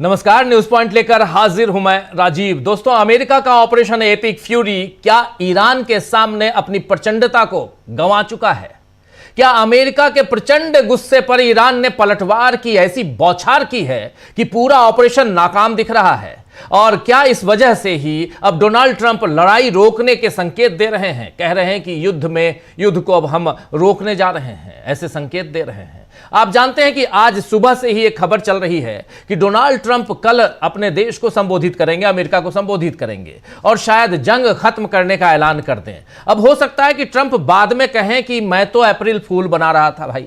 नमस्कार, news point लेकर हाजिर हूं मैं राजीव। दोस्तों, अमेरिका का ऑपरेशन एपिक फ्यूरी क्या ईरान के सामने अपनी प्रचंडता को गंवा चुका है? क्या अमेरिका के प्रचंड गुस्से पर ईरान ने पलटवार की ऐसी बौछार की है कि पूरा ऑपरेशन नाकाम दिख रहा है? और क्या इस वजह से ही अब डोनाल्ड ट्रंप लड़ाई रोकने के संकेत दे रहे हैं, कह रहे हैं कि युद्ध को अब हम रोकने जा रहे हैं, ऐसे संकेत दे रहे हैं? आप जानते हैं कि आज सुबह से ही एक खबर चल रही है कि डोनाल्ड ट्रंप कल अपने देश को संबोधित करेंगे, अमेरिका को संबोधित करेंगे और शायद जंग खत्म करने का ऐलान कर दें। अब हो सकता है कि ट्रंप बाद में कहें कि मैं तो अप्रैल फूल बना रहा था। भाई,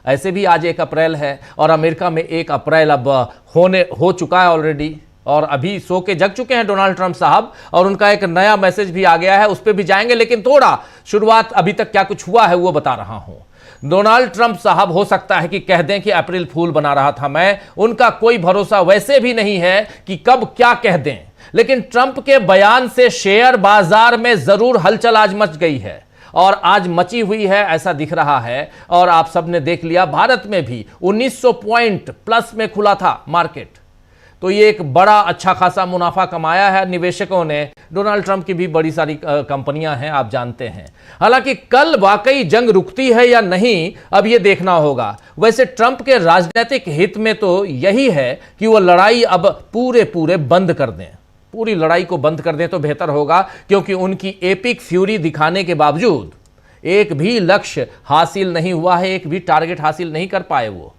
ऐसे भी आज 1 अप्रैल है और अमेरिका में 1 अप्रैल अब हो चुका है ऑलरेडी, और अभी सो के जग चुके हैं डोनाल्ड ट्रंप साहब, और उनका एक नया मैसेज भी आ गया है, उस पर भी जाएंगे। लेकिन थोड़ा शुरुआत अभी तक क्या कुछ हुआ है वो बता रहा हूं। डोनाल्ड ट्रंप साहब हो सकता है कि कह दें कि अप्रैल फूल बना रहा था मैं, उनका कोई भरोसा वैसे भी नहीं है कि कब क्या कह दें। लेकिन ट्रंप के बयान से शेयर बाजार में जरूर हलचल आज मच गई है, और आज मची हुई है ऐसा दिख रहा है। और आप सबने देख लिया, भारत में भी 1900 पॉइंट प्लस में खुला था मार्केट, तो ये एक बड़ा अच्छा खासा मुनाफा कमाया है निवेशकों ने। डोनाल्ड ट्रंप की भी बड़ी सारी कंपनियां हैं, आप जानते हैं। हालांकि कल वाकई जंग रुकती है या नहीं, अब ये देखना होगा। वैसे ट्रंप के राजनीतिक हित में तो यही है कि वो लड़ाई अब पूरे बंद कर दें, पूरी लड़ाई को बंद कर दें तो बेहतर होगा, क्योंकि उनकी एपिक फ्यूरी दिखाने के बावजूद एक भी लक्ष्य हासिल नहीं हुआ है, एक भी टारगेट हासिल नहीं कर पाए। वो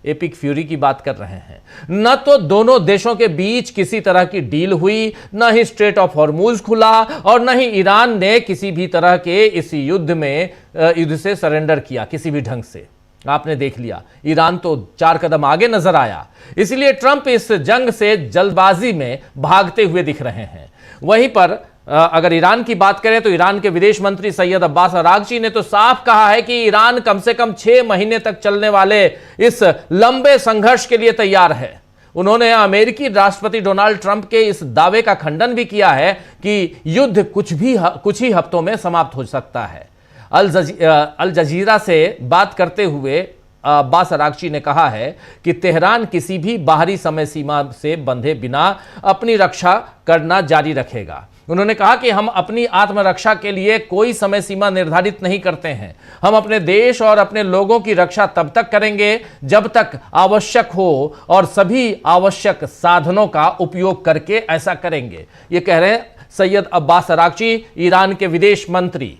एपिक फ्यूरी की बात कर रहे हैं। न तो दोनों देशों के बीच किसी तरह की डील हुई, न ही स्ट्रेट ऑफ हॉर्मुज खुला, और न ही ईरान ने किसी भी तरह के इस युद्ध से सरेंडर किया किसी भी ढंग से। आपने देख लिया, ईरान तो 4 कदम आगे नजर आया। इसलिए ट्रंप इस जंग से जल्दबाजी में भागते हुए दिख रहे हैं। वहीं पर अगर ईरान की बात करें तो ईरान के विदेश मंत्री सैयद अब्बास अरागची ने तो साफ कहा है कि ईरान कम से कम 6 महीने तक चलने वाले इस लंबे संघर्ष के लिए तैयार है। उन्होंने अमेरिकी राष्ट्रपति डोनाल्ड ट्रंप के इस दावे का खंडन भी किया है कि युद्ध कुछ ही हफ्तों में समाप्त हो सकता है। अल जजीरा से बात करते हुए अब्बास अरागची ने कहा है कि तेहरान किसी भी बाहरी समय सीमा से बंधे बिना अपनी रक्षा करना जारी रखेगा। उन्होंने कहा कि हम अपनी आत्मरक्षा के लिए कोई समय सीमा निर्धारित नहीं करते हैं। हम अपने देश और अपने लोगों की रक्षा तब तक करेंगे जब तक आवश्यक हो, और सभी आवश्यक साधनों का उपयोग करके ऐसा करेंगे। ये कह रहे हैं सैयद अब्बास अरागची, ईरान के विदेश मंत्री,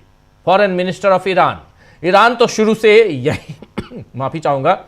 foreign minister of Iran. Iran तो शुरू से यही माफी चाहूंगा,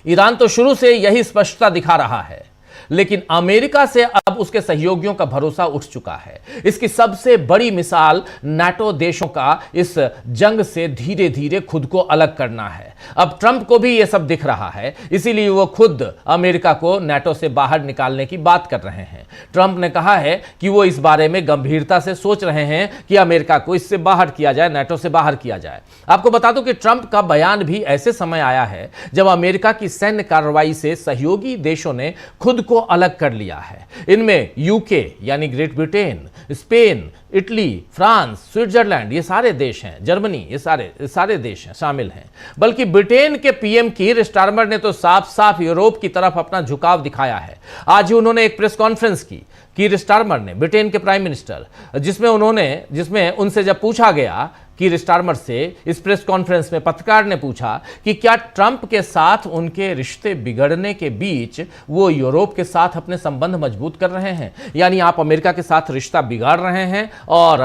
ईरान तो शुरू से यही स्पष्टता दिखा रहा है, लेकिन अमेरिका से अब उसके सहयोगियों का भरोसा उठ चुका है। इसकी सबसे बड़ी मिसाल नाटो देशों का इस जंग से धीरे धीरे खुद को अलग करना है। अब ट्रंप को भी यह सब दिख रहा है, इसीलिए वो खुद अमेरिका को नाटो से बाहर निकालने की बात कर रहे हैं। ट्रंप ने कहा है कि वो इस बारे में गंभीरता से सोच रहे हैं कि अमेरिका को इससे बाहर किया जाए, नाटो से बाहर किया जाए। आपको बता दूं कि ट्रंप का बयान भी ऐसे समय आया है जब अमेरिका की सैन्य कार्रवाई से सहयोगी देशों ने खुद को अलग कर लिया है। इनमें यूके यानी great Britain, Spain, Italy, France, Switzerland, ये सारे देश हैं, जर्मनी, ये सारे देश हैं, शामिल हैं। बल्कि ब्रिटेन के पीएम कीर स्टारमर ने तो साफ साफ यूरोप की तरफ अपना झुकाव दिखाया है। आज ही उन्होंने एक प्रेस कॉन्फ्रेंस की, कीर स्टारमर ने, ब्रिटेन के प्राइम मिनिस्टर, जिसमें उनसे जब पूछा गया कीर स्टारमर से, इस प्रेस कॉन्फ्रेंस में पत्रकार ने पूछा कि क्या ट्रंप के साथ उनके रिश्ते बिगड़ने के बीच वो यूरोप के साथ अपने संबंध मजबूत कर रहे हैं, यानी आप अमेरिका के साथ रिश्ता बिगाड़ रहे हैं और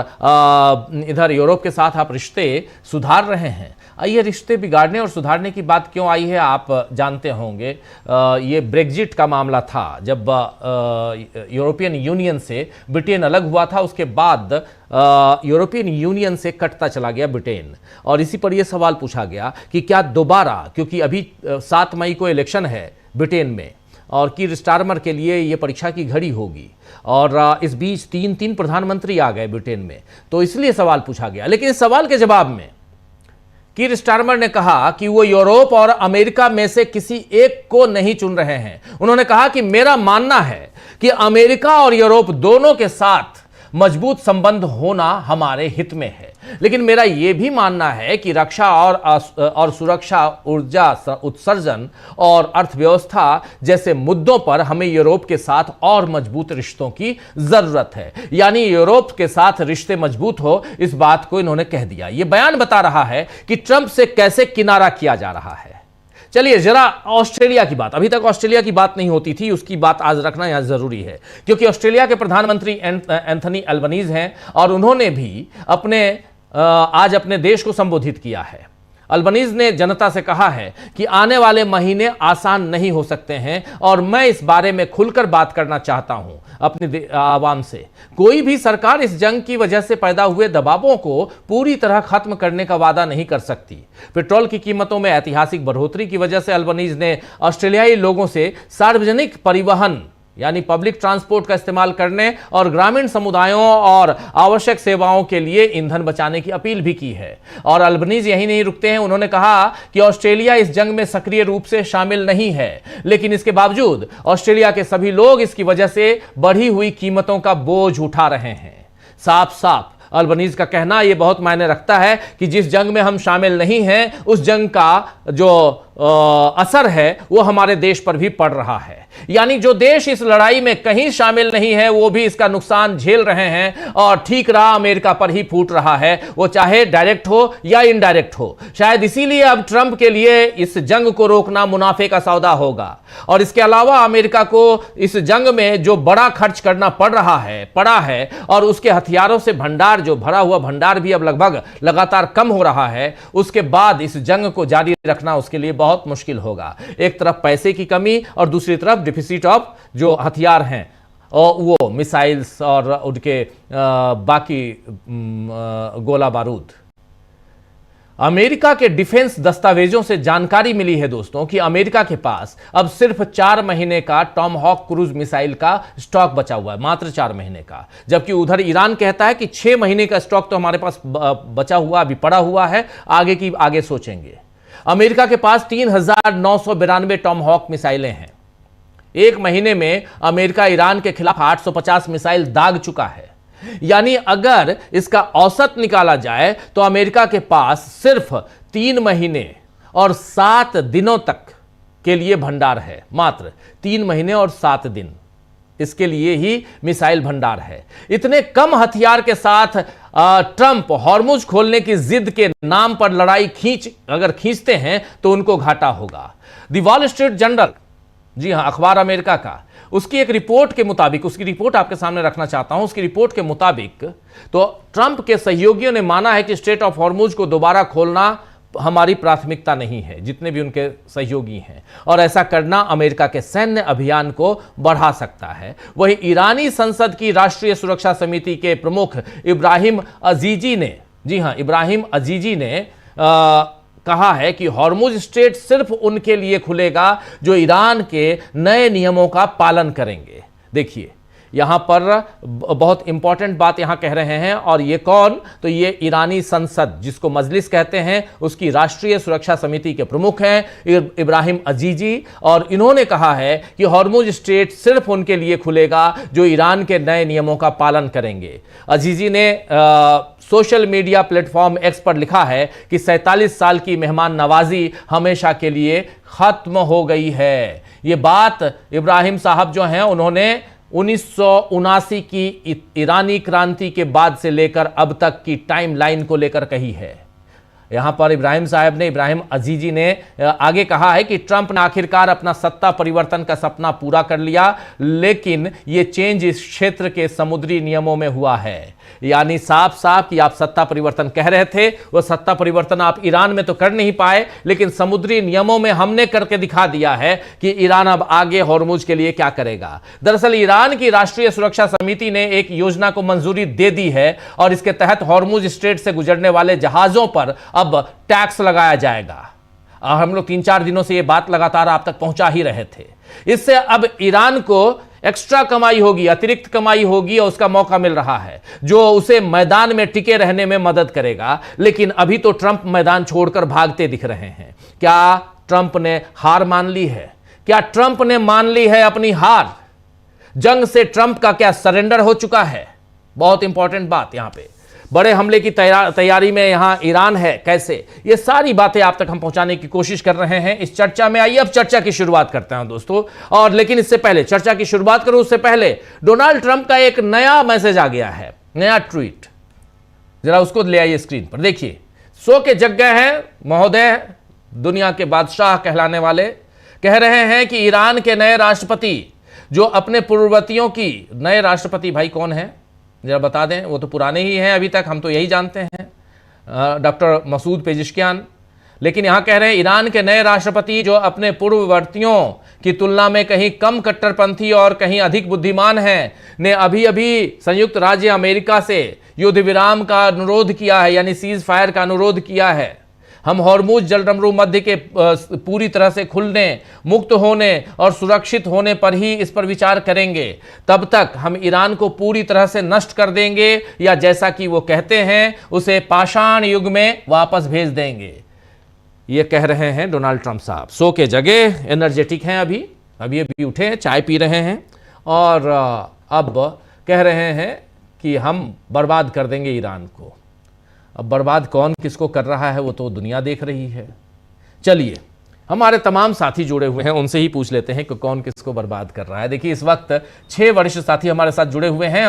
इधर यूरोप के साथ आप रिश्ते सुधार रहे हैं। ये रिश्ते बिगाड़ने और सुधारने की बात क्यों आई है आप जानते होंगे। ये ब्रेग्जिट का मामला था, जब यूरोपियन यूनियन से ब्रिटेन अलग हुआ था, उसके बाद यूरोपियन यूनियन से कटता चला गया ब्रिटेन, और इसी पर यह सवाल पूछा गया कि क्या दोबारा, क्योंकि अभी 7 मई को इलेक्शन है ब्रिटेन में और कीर स्टारमर के लिए यह परीक्षा की घड़ी होगी, और इस बीच 3 प्रधानमंत्री आ गए ब्रिटेन में, तो इसलिए सवाल पूछा गया। लेकिन इस सवाल के जवाब में कीर स्टारमर ने कहा कि वो यूरोप और अमेरिका में से किसी एक को नहीं चुन रहे हैं। उन्होंने कहा कि मेरा मानना है कि अमेरिका और यूरोप दोनों के साथ मजबूत संबंध होना हमारे हित में है। लेकिन मेरा यह भी मानना है कि रक्षा और सुरक्षा, ऊर्जा उत्सर्जन और अर्थव्यवस्था जैसे मुद्दों पर हमें यूरोप के साथ और मजबूत रिश्तों की जरूरत है। यानी यूरोप के साथ रिश्ते मजबूत हो, इस बात को इन्होंने कह दिया। यह बयान बता रहा है कि ट्रंप से कैसे किनारा किया जा रहा है। चलिए जरा ऑस्ट्रेलिया की बात, अभी तक ऑस्ट्रेलिया की बात नहीं होती थी, उसकी बात आज रखना यहां जरूरी है, क्योंकि ऑस्ट्रेलिया के प्रधानमंत्री एंथनी अल्बनीज हैं और उन्होंने भी आज अपने देश को संबोधित किया है। अल्बनीज ने जनता से कहा है कि आने वाले महीने आसान नहीं हो सकते हैं और मैं इस बारे में खुलकर बात करना चाहता हूं अपनी आवाम से। कोई भी सरकार इस जंग की वजह से पैदा हुए दबावों को पूरी तरह खत्म करने का वादा नहीं कर सकती। पेट्रोल की कीमतों में ऐतिहासिक बढ़ोतरी की वजह से अल्बनीज ने ऑस्ट्रेलियाई लोगों से सार्वजनिक परिवहन यानी पब्लिक ट्रांसपोर्ट का इस्तेमाल करने और ग्रामीण समुदायों और आवश्यक सेवाओं के लिए ईंधन बचाने की अपील भी की है। और अल्बनीज यही नहीं रुकते हैं, उन्होंने कहा कि ऑस्ट्रेलिया इस जंग में सक्रिय रूप से शामिल नहीं है, लेकिन इसके बावजूद ऑस्ट्रेलिया के सभी लोग इसकी वजह से बढ़ी हुई कीमतों का बोझ उठा रहे हैं। साफ साफ अल्बनीज का कहना यह बहुत मायने रखता है कि जिस जंग में हम शामिल नहीं हैं, उस जंग का जो असर है वो हमारे देश पर भी पड़ रहा है। यानी जो देश इस लड़ाई में कहीं शामिल नहीं है वो भी इसका नुकसान झेल रहे हैं और ठीक राह अमेरिका पर ही फूट रहा है, वो चाहे डायरेक्ट हो या इनडायरेक्ट हो। शायद इसीलिए अब ट्रंप के लिए इस जंग को रोकना मुनाफे का सौदा होगा। और इसके अलावा अमेरिका को इस जंग में जो बड़ा खर्च करना पड़ा है और उसके हथियारों से भंडार, जो भरा हुआ भंडार भी अब लगभग लगातार कम हो रहा है, उसके बाद इस जंग को जारी रखना उसके लिए बहुत मुश्किल होगा। एक तरफ पैसे की कमी और दूसरी तरफ डिफिसिट ऑफ जो हथियार हैं और वो मिसाइल्स और उनके बाकी गोला बारूद। अमेरिका के डिफेंस दस्तावेजों से जानकारी मिली है दोस्तों कि अमेरिका के पास अब सिर्फ 4 महीने का टॉमहॉक क्रूज मिसाइल का स्टॉक बचा हुआ है, मात्र 4 महीने का। जबकि उधर ईरान कहता है कि 6 महीने का स्टॉक तो हमारे पास बचा हुआ, अभी पड़ा हुआ है, आगे सोचेंगे। अमेरिका के पास 3,992 टॉमहॉक मिसाइलें हैं। एक महीने में अमेरिका ईरान के खिलाफ 850 मिसाइल दाग चुका है। यानी अगर इसका औसत निकाला जाए तो अमेरिका के पास सिर्फ 3 महीने और 7 दिनों तक के लिए भंडार है, मात्र 3 महीने और 7 दिन इसके लिए ही मिसाइल भंडार है। इतने कम हथियार के साथ ट्रंप हॉर्मुज खोलने की जिद के नाम पर लड़ाई अगर खींचते हैं तो उनको घाटा होगा। द वॉल स्ट्रीट जर्नल, जी हां, अखबार अमेरिका का, उसकी एक रिपोर्ट के मुताबिक, उसकी रिपोर्ट आपके सामने रखना चाहता हूं, उसकी रिपोर्ट के मुताबिक तो ट्रंप के सहयोगियों ने माना है कि स्ट्रेट ऑफ हॉर्मुज को दोबारा खोलना हमारी प्राथमिकता नहीं है, जितने भी उनके सहयोगी हैं, और ऐसा करना अमेरिका के सैन्य अभियान को बढ़ा सकता है। वहीं ईरानी संसद की राष्ट्रीय सुरक्षा समिति के प्रमुख इब्राहिम अजीजी ने, जी हां, इब्राहिम अजीजी ने कहा है कि हॉर्मुज स्ट्रेट सिर्फ उनके लिए खुलेगा जो ईरान के नए नियमों का पालन करेंगे। देखिए यहां पर बहुत इंपॉर्टेंट बात यहां कह रहे हैं, और ये कौन, तो ये ईरानी संसद जिसको मजलिस कहते हैं, उसकी राष्ट्रीय सुरक्षा समिति के प्रमुख हैं इब्राहिम अजीजी, और इन्होंने कहा है कि हॉर्मुज स्ट्रेट सिर्फ उनके लिए खुलेगा जो ईरान के नए नियमों का पालन करेंगे। अजीजी ने सोशल मीडिया प्लेटफॉर्म एक्स पर लिखा है कि 47 साल की मेहमान नवाजी हमेशा के लिए खत्म हो गई है। ये बात इब्राहिम साहब जो हैं उन्होंने 1979 की ईरानी क्रांति के बाद से लेकर अब तक की टाइमलाइन को लेकर कही है। यहां पर इब्राहिम अजीजी ने आगे कहा है कि ट्रंप ने आखिरकार अपना सत्ता परिवर्तन का सपना पूरा कर लिया, लेकिन यह चेंज इस क्षेत्र के समुद्री नियमों में हुआ है। यानी साफ साफ कि आप सत्ता परिवर्तन कह रहे थे, वो सत्ता परिवर्तन आप ईरान में तो कर नहीं पाए, लेकिन समुद्री नियमों में हमने करके दिखा दिया है कि ईरान अब आगे हॉर्मुज के लिए क्या करेगा। दरअसल ईरान की राष्ट्रीय सुरक्षा समिति ने एक योजना को मंजूरी दे दी है और इसके तहत हॉर्मुज स्ट्रेट से गुजरने वाले जहाजों पर अब टैक्स लगाया जाएगा। हम लोग 3-4 दिनों से यह बात लगातार आप तक पहुंचा ही रहे थे। इससे अब ईरान को एक्स्ट्रा कमाई होगी, अतिरिक्त कमाई होगी और उसका मौका मिल रहा है जो उसे मैदान में टिके रहने में मदद करेगा। लेकिन अभी तो ट्रंप मैदान छोड़कर भागते दिख रहे हैं। क्या ट्रंप ने हार मान ली है? क्या ट्रंप ने मान ली है अपनी हार? जंग से ट्रंप का क्या सरेंडर हो चुका है? बहुत इंपॉर्टेंट बात यहां पे। बड़े हमले की तैयारी में यहां ईरान है कैसे, ये सारी बातें आप तक हम पहुंचाने की कोशिश कर रहे हैं इस चर्चा में। आइए अब चर्चा की शुरुआत करते हैं दोस्तों। और लेकिन इससे पहले चर्चा की शुरुआत करूं उससे पहले डोनाल्ड ट्रंप का एक नया मैसेज आ गया है, नया ट्वीट, जरा उसको ले आइए स्क्रीन पर। देखिए, सो के जग गए हैं महोदय, दुनिया के बादशाह कहलाने वाले कह रहे हैं कि ईरान के नए राष्ट्रपति जो अपने पूर्ववर्तियों की, नए राष्ट्रपति भाई कौन है जरा बता दें, वो तो पुराने ही हैं अभी तक, हम तो यही जानते हैं, डॉक्टर मसूद पेजिशकियान। लेकिन यहां कह रहे हैं ईरान के नए राष्ट्रपति जो अपने पूर्ववर्तियों की तुलना में कहीं कम कट्टरपंथी और कहीं अधिक बुद्धिमान हैं, ने अभी अभी संयुक्त राज्य अमेरिका से युद्ध विराम का अनुरोध किया है, यानी सीज फायर का अनुरोध किया है। हम हॉर्मुज जलडमरू मध्य के पूरी तरह से खुलने, मुक्त होने और सुरक्षित होने पर ही इस पर विचार करेंगे। तब तक हम ईरान को पूरी तरह से नष्ट कर देंगे, या जैसा कि वो कहते हैं उसे पाषाण युग में वापस भेज देंगे। ये कह रहे हैं डोनाल्ड ट्रंप साहब। सो के जगह एनर्जेटिक हैं, अभी उठे हैं, चाय पी रहे हैं और अब कह रहे हैं कि हम बर्बाद कर देंगे ईरान को। अब बर्बाद कौन किसको कर रहा है वो तो दुनिया देख रही है। चलिए हमारे तमाम साथी जुड़े हुए हैं, उनसे ही पूछ लेते हैं कि कौन किसको बर्बाद कर रहा है। देखिए, इस वक्त 6 वरिष्ठ साथी हमारे साथ जुड़े हुए हैं